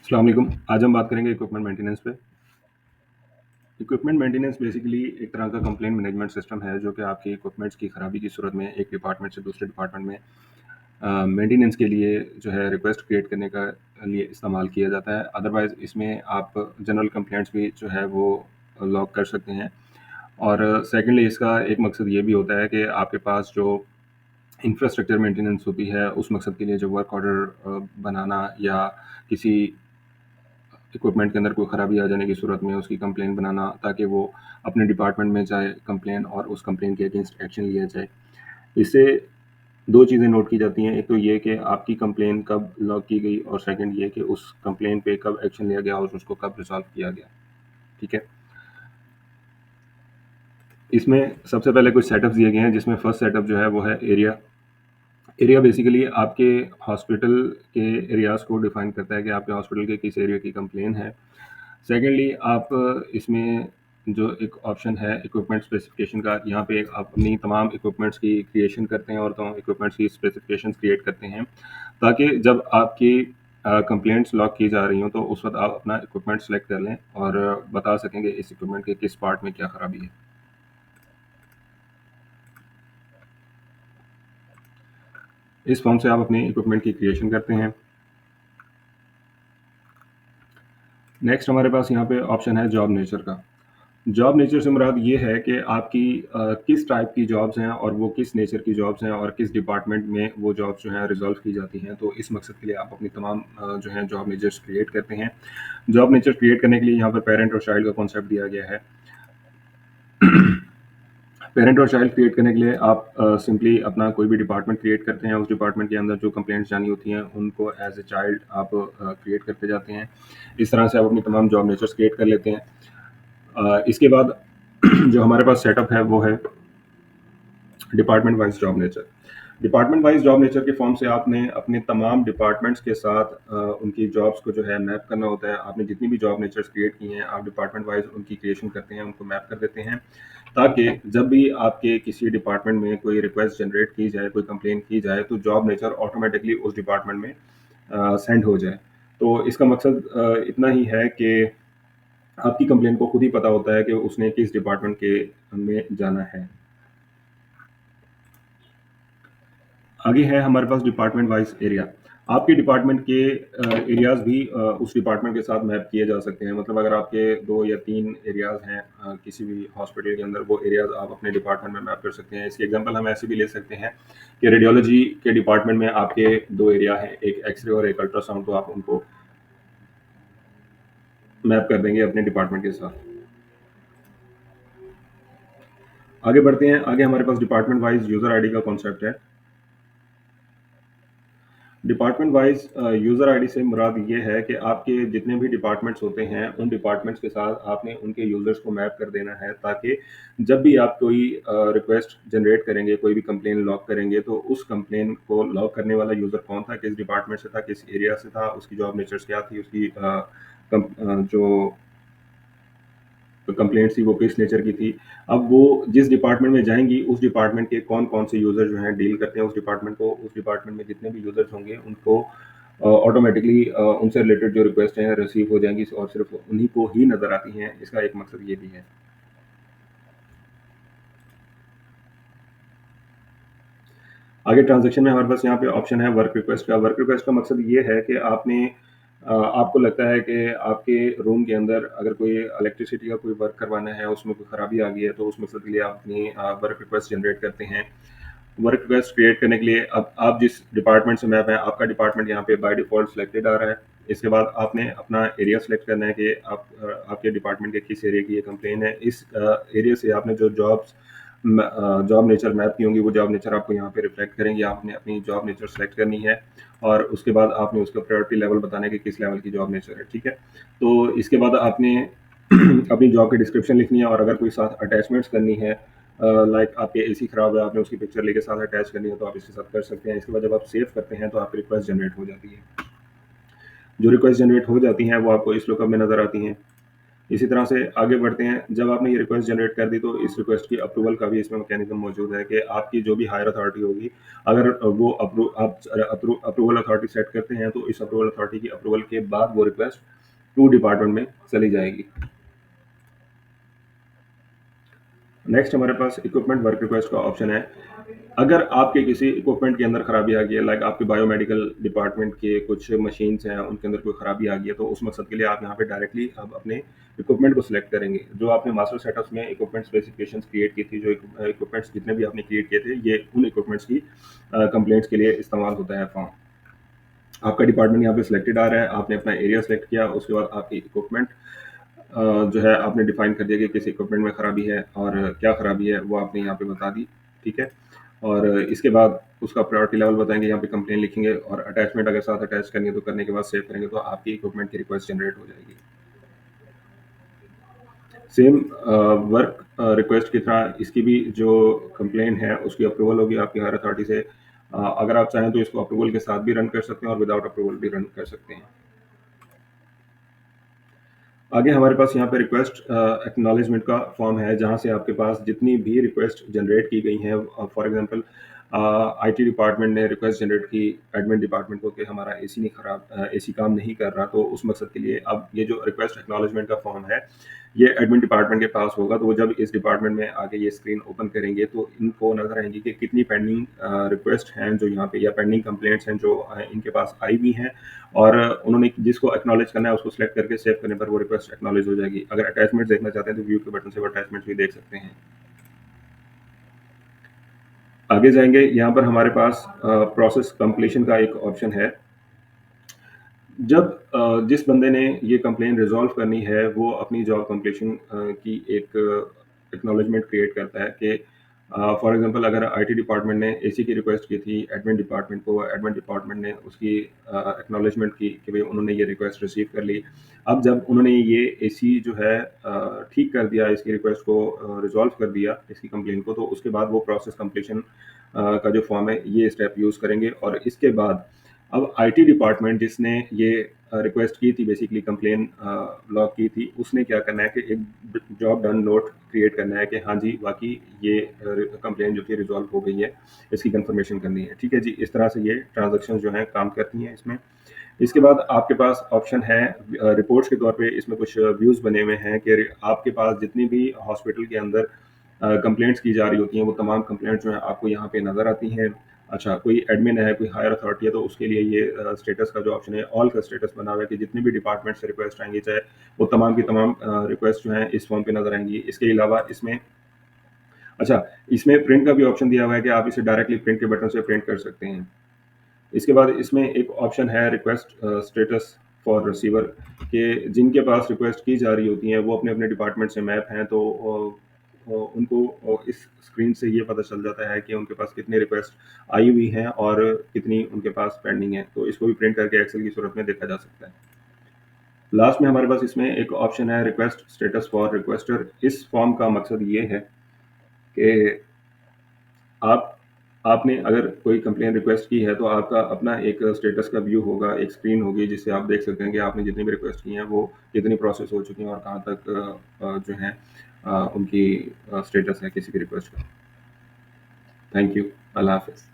अस्सलाम वालेकुम। आज हम बात करेंगे इक्विपमेंट मेंटेनेंस पे। इक्विपमेंट मेंटेनेंस बेसिकली एक तरह का कंप्लेंट मैनेजमेंट सिस्टम है जो कि आपके इक्विपमेंट्स की खराबी की सूरत में एक डिपार्टमेंट से दूसरे डिपार्टमेंट में मेंटेनेंस के लिए जो है रिक्वेस्ट क्रिएट करने का लिए इस्तेमाल किया जाता है। अदरवाइज़ इसमें आप जनरल कंप्लेंट्स भी जो है वो लॉग कर सकते हैं। और सेकेंडली इसका एक मकसद ये भी होता है कि आपके पास जो इंफ्रास्ट्रक्चर मेंटेनेंस होती है उस मकसद के लिए जो वर्क ऑर्डर बनाना या किसी इक्विपमेंट के अंदर कोई ख़राबी आ जाने की सूरत में उसकी कंप्लेन बनाना ताकि वो अपने डिपार्टमेंट में जाए कंप्लेन और उस कंप्लेन के अगेंस्ट एक्शन लिया जाए। इससे 2 चीज़ें नोट की जाती हैं। एक तो ये कि आपकी कंप्लेन कब लॉग की गई और सेकंड ये कि उस कंप्लेन पे कब एक्शन लिया गया और उसको कब रिज़ॉल्व किया गया। ठीक है? इसमें सबसे पहले कुछ सेटअप्स दिए गए हैं जिसमें फर्स्ट सेटअप जो है वो है एरिया। एरिया बेसिकली आपके हॉस्पिटल के एरियाज़ को डिफ़ाइन करता है कि आपके हॉस्पिटल के किस एरिया की कंप्लेन है। सेकेंडली आप इसमें जो एक ऑप्शन है इक्विपमेंट स्पेसिफिकेशन का, यहाँ पे आप अपनी तमाम इक्विपमेंट्स की क्रिएशन करते हैं और तमाम इक्विपमेंट्स की स्पेसिफिकेशंस क्रिएट करते हैं ताकि जब आपकी कंप्लेंट्स लॉक की जा रही हों तो उस वक्त आप अपना इक्विपमेंट सेलेक्ट कर लें और बता सकेंगे इस इक्विपमेंट के किस पार्ट में क्या खराबी है। इस फॉर्म से आप अपने इक्विपमेंट की क्रिएशन करते हैं। नेक्स्ट हमारे पास यहाँ पे ऑप्शन है जॉब नेचर का। जॉब नेचर से मुराद ये है कि आपकी किस टाइप की जॉब्स हैं और वो किस नेचर की जॉब्स हैं और किस डिपार्टमेंट में वो जॉब्स जो हैं रिजॉल्व की जाती हैं। तो इस मकसद के लिए आप अपनी तमाम जो हैं जॉब नेचर्स क्रिएट करते हैं। जॉब नेचर क्रिएट करने के लिए यहाँ पर पेरेंट और चाइल्ड का कॉन्सेप्ट दिया गया है। पेरेंट और चाइल्ड क्रिएट करने के लिए आप सिंपली अपना कोई भी डिपार्टमेंट क्रिएट करते हैं। उस डिपार्टमेंट के अंदर जो कंप्लेंट्स जानी होती हैं उनको एज ए चाइल्ड आप क्रिएट करते जाते हैं। इस तरह से आप अपनी तमाम जॉब नेचर्स क्रिएट कर लेते हैं। इसके बाद जो हमारे पास सेटअप है वो है department wise job nature. Department wise job nature के फॉर्म से आपने अपने तमाम डिपार्टमेंट्स के साथ उनकी जॉब्स को जो है मैप करना होता है। आपने जितनी भी जॉब नेचर्स क्रिएट की हैं आप डिपार्टमेंट वाइज उनकी क्रिएशन करते हैं, उनको मैप कर देते हैं ताकि जब भी आपके किसी डिपार्टमेंट में कोई रिक्वेस्ट जनरेट की जाए, कोई कंप्लेन की जाए तो जॉब नेचर ऑटोमेटिकली उस डिपार्टमेंट में सेंड हो जाए। तो इसका मकसद इतना ही है कि आपकी कंप्लेन को खुद ही पता होता है कि उसने किस डिपार्टमेंट के में जाना है। आगे है हमारे पास डिपार्टमेंट वाइज एरिया। आपके डिपार्टमेंट के एरियाज़ भी उस डिपार्टमेंट के साथ मैप किए जा सकते हैं। मतलब अगर आपके 2 या 3 एरियाज़ हैं किसी भी हॉस्पिटल के अंदर, वो एरियाज़ आप अपने डिपार्टमेंट में मैप कर सकते हैं। इसकी एग्जांपल हम ऐसे भी ले सकते हैं कि रेडियोलॉजी के डिपार्टमेंट में आपके 2 एरिया हैं, एक एक्स-रे और एक अल्ट्रासाउंड, तो आप उनको मैप कर देंगे अपने डिपार्टमेंट के साथ। आगे बढ़ते हैं। आगे हमारे पास डिपार्टमेंट वाइज यूज़र आईडी का कॉन्सेप्ट है। डिपार्टमेंट वाइज यूज़र आईडी से मुराद ये है कि आपके जितने भी डिपार्टमेंट्स होते हैं उन डिपार्टमेंट्स के साथ आपने उनके यूज़र्स को मैप कर देना है ताकि जब भी आप कोई रिक्वेस्ट जनरेट करेंगे, कोई भी कंप्लेन लॉग करेंगे तो उस कंप्लेन को लॉग करने वाला यूज़र कौन था, किस डिपार्टमेंट से था, किस एरिया से था, उसकी जॉब नेचर्स क्या थी, उसकी जो कंप्लेंट्स थी वो किस नेचर की थी। अब वो जिस डिपार्टमेंट में जाएँगी उस डिपार्टमेंट के कौन-कौन से यूज़र जो हैं डील करते हैं उस डिपार्टमेंट को, उस डिपार्टमेंट में जितने भी यूज़र्स होंगे उनको ऑटोमैटिकली उनसे रिलेटेड जो रिक्वेस्ट हैं रिसीव हो जाएँगी और सिर्फ़ उन्हीं को ही नज़र आती हैं। इसका एक मकसद ये भी है। आगे ट्रांज़ैक्शन में हमारे पास यहाँ पे ऑप्शन है वर्क रिक्वेस्ट का। वर्क रिक्वेस्ट का मकसद ये है कि आपको लगता है कि आपके रूम के अंदर अगर कोई इलेक्ट्रिसिटी का कोई वर्क करवाना है, उसमें कोई खराबी आ गई है, तो उस मकसद के लिए आप अपनी वर्क रिक्वेस्ट जनरेट करते हैं। वर्क रिक्वेस्ट क्रिएट करने के लिए अब आप जिस डिपार्टमेंट से मैप है, आपका डिपार्टमेंट यहाँ पे बाय डिफ़ॉल्ट सिलेक्टेड आ रहा है। इसके बाद आपने अपना एरिया सेलेक्ट करना है कि आपके डिपार्टमेंट के किस एरिया की ये कंप्लेन है। इस एरिया से आपने जो जॉब नेचर मैप की होंगी, वो जॉब नेचर आपको यहाँ पे रिफ्लेक्ट करेंगी। आपने अपनी जॉब नेचर सेलेक्ट करनी है और उसके बाद आपने उसका प्रायोरिटी लेवल बताना है कि किस लेवल की जॉब नेचर है, ठीक है? तो इसके बाद आपने अपनी जॉब की डिस्क्रिप्शन लिखनी है और अगर कोई साथ अटैचमेंट्स करनी है लाइक आपके एसी खराब है, आपने उसकी पिक्चर लेके साथ अटैच करनी है तो आप इसके साथ कर सकते हैं। इसके बाद जब आप सेव करते हैं तो आपकी रिक्वेस्ट जनरेट हो जाती है। जो रिक्वेस्ट जनरेट हो जाती हैं वो आपको इस लुकअप में नज़र आती हैं। इसी तरह से आगे बढ़ते हैं, जब आपने ये रिक्वेस्ट जनरेट कर दी तो इस रिक्वेस्ट की अप्रूवल का भी इसमें मैकेनिज़्म मौजूद है कि आपकी जो भी हायर अथॉरिटी होगी, अगर वो अप्रूवल अथॉरिटी सेट करते हैं तो इस अप्रूवल अथॉरिटी की अप्रूवल के बाद वो रिक्वेस्ट टू डिपार्टमेंट में चली जाएगी। नेक्स्ट हमारे पास इक्विपमेंट वर्क रिक्वेस्ट का ऑप्शन है। अगर आपके किसी इक्विपमेंट के अंदर खराबी आ गई है, लाइक आपके बायोमेडिकल डिपार्टमेंट के कुछ मशीन्स हैं, उनके अंदर कोई खराबी आ गई है, तो उस मकसद के लिए आप यहाँ पे डायरेक्टली अब अपने इक्विपमेंट को सिलेक्ट करेंगे। जो आपने मास्टर सेटअप्स में इक्विपमेंट स्पेसिफिकेशंस क्रिएट की थी, जो इक्विपमेंट्स जितने भी आपने क्रिएट किए थे, ये उन इक्विपमेंट्स की कंप्लेंट्स के लिए इस्तेमाल होता है फॉर्म। आपका डिपार्टमेंट यहाँ पे सिलेक्टेड आ रहा है, आपने अपना एरिया सेलेक्ट किया, उसके बाद आपकी इक्विपमेंट जो है आपने डिफाइन कर दिया कि किस इक्विपमेंट में खराबी है और क्या खराबी है, वो आपने यहाँ पे बता दी। ठीक है, और इसके बाद उसका प्रायोरिटी लेवल बताएंगे, यहाँ पे कंप्लेन लिखेंगे और अटैचमेंट अगर साथ अटैच करेंगे तो करने के बाद सेव करेंगे तो आपकी इक्विपमेंट की रिक्वेस्ट जनरेट हो जाएगी। सेम वर्क रिक्वेस्ट की तरह इसकी भी जो कंप्लेन है उसकी अप्रूवल होगी आपकी हायर अथॉरिटी से। अगर आप चाहें तो इसको अप्रूवल के साथ भी रन कर सकते हैं और विदाउट अप्रूवल भी रन कर सकते हैं। आगे हमारे पास यहाँ पे रिक्वेस्ट एक्नॉलेजमेंट का फॉर्म है, जहाँ से आपके पास जितनी भी रिक्वेस्ट जनरेट की गई हैं, फॉर एग्जांपल आईटी डिपार्टमेंट ने रिक्वेस्ट जनरेट की एडमिन डिपार्टमेंट को कि हमारा एसी नहीं खराब, एसी काम नहीं कर रहा, तो उस मकसद के लिए अब ये जो रिक्वेस्ट एक्नॉलेजमेंट का फॉर्म है, ये एडमिन डिपार्टमेंट के पास होगा। तो वो जब इस डिपार्टमेंट में आगे ये स्क्रीन ओपन करेंगे तो इनको नजर आएंगी कि कितनी पेंडिंग रिक्वेस्ट हैं जो यहाँ पे, या पेंडिंग कंप्लेंट्स हैं जो इनके पास आई भी हैं, और उन्होंने जिसको एक्नॉलेज करना है उसको सिलेक्ट करके सेव करने पर वो रिक्वेस्ट एक्नॉलेज हो जाएगी। अगर अटैचमेंट देखना चाहते हैं तो व्यू के बटन से वो अटैचमेंट भी देख सकते हैं। आगे जाएंगे, यहाँ पर हमारे पास प्रोसेस कंप्लीशन का एक ऑप्शन है। जब जिस बंदे ने ये कंप्लेन रिजॉल्व करनी है वो अपनी जॉब कंप्लीशन की एक एक्नॉलेजमेंट क्रिएट करता है कि फॉर एग्जांपल अगर आईटी डिपार्टमेंट ने एसी की रिक्वेस्ट की थी एडमिन डिपार्टमेंट को, एडमिन डिपार्टमेंट ने उसकी एक्नॉलेजमेंट की कि भाई उन्होंने ये रिक्वेस्ट रिसीव कर ली। अब जब उन्होंने ये एसी जो है ठीक कर दिया, इसकी रिक्वेस्ट को रिजॉल्व कर दिया इसकी कंप्लेन को, तो उसके बाद वो प्रोसेस कंप्लीशन का जो फॉर्म है ये स्टेप यूज़ करेंगे। और इसके बाद अब आईटी डिपार्टमेंट जिसने ये रिक्वेस्ट की थी, बेसिकली कंप्लेन लॉग की थी, उसने क्या करना है कि एक जॉब डन नोट क्रिएट करना है कि हाँ जी वाकई ये कंप्लेन जो थी रिजॉल्व हो गई है, इसकी कंफर्मेशन करनी है। ठीक है जी, इस तरह से ये ट्रांजेक्शन जो हैं काम करती हैं इसमें। इसके बाद आपके पास ऑप्शन है रिपोर्ट्स के तौर पे, इसमें कुछ व्यूज़ बने हुए हैं कि आपके पास जितनी भी हॉस्पिटल के अंदर कंप्लेंट्स की जा रही होती हैं, वो तमाम कंप्लेंट्स जो हैं आपको यहाँ पे नज़र आती हैं। अच्छा, कोई एडमिन है, कोई हायर अथॉरिटी है, तो उसके लिए ये स्टेटस का जो ऑप्शन है, ऑल का स्टेटस बना हुआ है कि जितनी भी डिपार्टमेंट से रिक्वेस्ट आएंगी, चाहे वो तमाम की तमाम रिक्वेस्ट जो हैं इस फॉर्म पे नज़र आएंगी। इसके अलावा इसमें अच्छा, इसमें प्रिंट का भी ऑप्शन दिया हुआ है कि आप इसे डायरेक्टली प्रिंट के बटन से प्रिंट कर सकते हैं। इसके बाद इसमें एक ऑप्शन है रिक्वेस्ट स्टेटस फॉर रिसीवर, कि जिनके पास रिक्वेस्ट की जा रही होती हैं वो अपने अपने डिपार्टमेंट से मैप हैं, तो उनको इस स्क्रीन से ये पता चल जाता है कि उनके पास कितनी रिक्वेस्ट आई हुई हैं और कितनी उनके पास पेंडिंग है, तो इसको भी प्रिंट करके एक्सेल की सूरत में देखा जा सकता है। लास्ट में हमारे पास इसमें एक ऑप्शन है रिक्वेस्ट स्टेटस फॉर रिक्वेस्टर। इस फॉर्म का मकसद ये है कि आप आपने अगर कोई कंप्लेन रिक्वेस्ट की है तो आपका अपना एक स्टेटस का व्यू होगा, एक स्क्रीन होगी जिससे आप देख सकते हैं कि आपने जितनी भी रिक्वेस्ट की हैं वो कितनी प्रोसेस हो चुकी हैं और कहाँ तक जो है उनकी स्टेटस है किसी भी रिक्वेस्ट का। Thank you. अल्लाह हाफ़िज़।